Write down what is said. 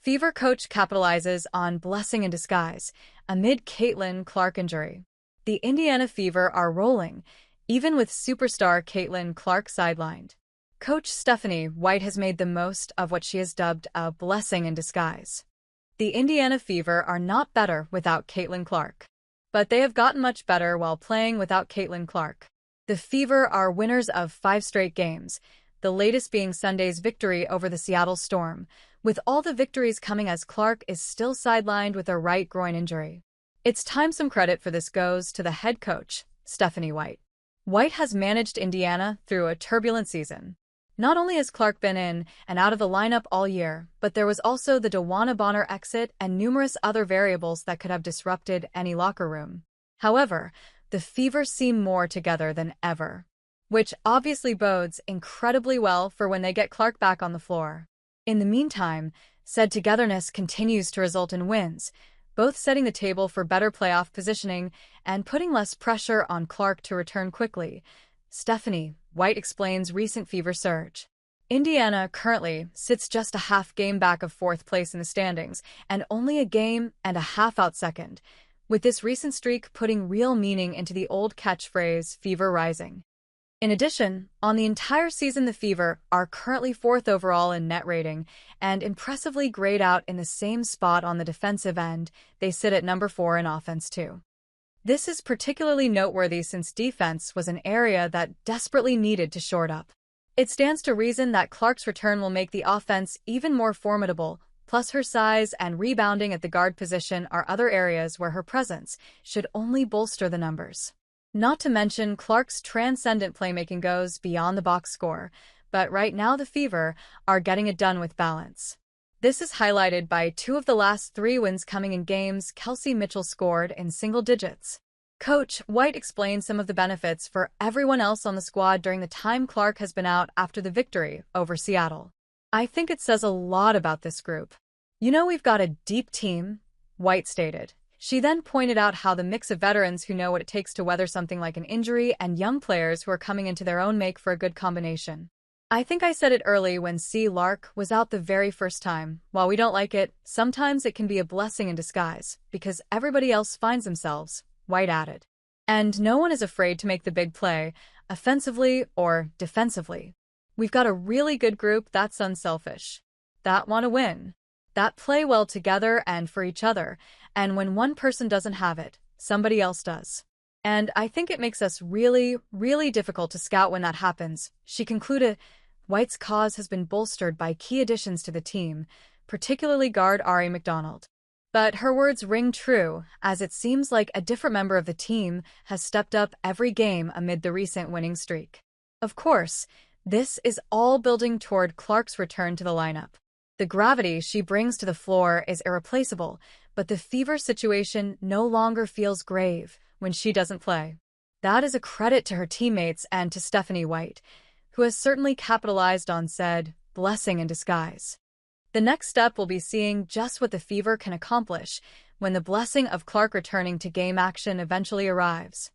Fever coach capitalizes on blessing in disguise amid Caitlin Clark injury. The Indiana Fever are rolling, even with superstar Caitlin Clark sidelined. Coach Stephanie White has made the most of what she has dubbed a blessing in disguise. The Indiana Fever are not better without Caitlin Clark, but they have gotten much better while playing without Caitlin Clark. The Fever are winners of 5 straight games, the latest being Sunday's victory over the Seattle Storm, with all the victories coming as Clark is still sidelined with a right groin injury. It's time some credit for this goes to the head coach, Stephanie White. White has managed Indiana through a turbulent season. Not only has Clark been in and out of the lineup all year, but there was also the wnba exit and numerous other variables that could have disrupted any locker room. However, the Fever seem more together than ever, which obviously bodes incredibly well for when they get Clark back on the floor. In the meantime, said togetherness continues to result in wins, both setting the table for better playoff positioning and putting less pressure on Clark to return quickly. Stephanie White explains recent Fever surge. Indiana currently sits just a half game back of 4th place in the standings and only a game and a half out second, with this recent streak putting real meaning into the old catchphrase Fever rising. In addition, on the entire season the Fever are currently 4th overall in net rating and impressively grayed out in the same spot on the defensive end. They sit at number 4 in offense too. This is particularly noteworthy since defense was an area that desperately needed to shore up. It stands to reason that Clark's return will make the offense even more formidable, plus her size and rebounding at the guard position are other areas where her presence should only bolster the numbers. Not to mention Clark's transcendent playmaking goes beyond the box score, but right now the Fever are getting it done with balance. This is highlighted by 2 of the last 3 wins coming in games Kelsey Mitchell scored in single digits. Coach White explained some of the benefits for everyone else on the squad during the time Clark has been out after the victory over Seattle. I think it says a lot about this group. You know, we've got a deep team, White stated. She then pointed out how the mix of veterans who know what it takes to weather something like an injury and young players who are coming into their own make for a good combination. I think I said it early when C. Lark was out the very first time. While we don't like it, sometimes it can be a blessing in disguise, because everybody else finds themselves, White added. And no one is afraid to make the big play, offensively or defensively. We've got a really good group that's unselfish, that want to win, that play well together and for each other, and when one person doesn't have it, somebody else does. And I think it makes us really, really difficult to scout when that happens, she concluded. White's cause has been bolstered by key additions to the team, particularly guard Ari McDonald. But her words ring true, as it seems like a different member of the team has stepped up every game amid the recent winning streak. Of course, this is all building toward Clark's return to the lineup. The gravity she brings to the floor is irreplaceable, but the Fever situation no longer feels grave when she doesn't play. That is a credit to her teammates and to Stephanie White, who has certainly capitalized on said blessing in disguise. The next step will be seeing just what the Fever can accomplish when the blessing of Clark returning to game action eventually arrives.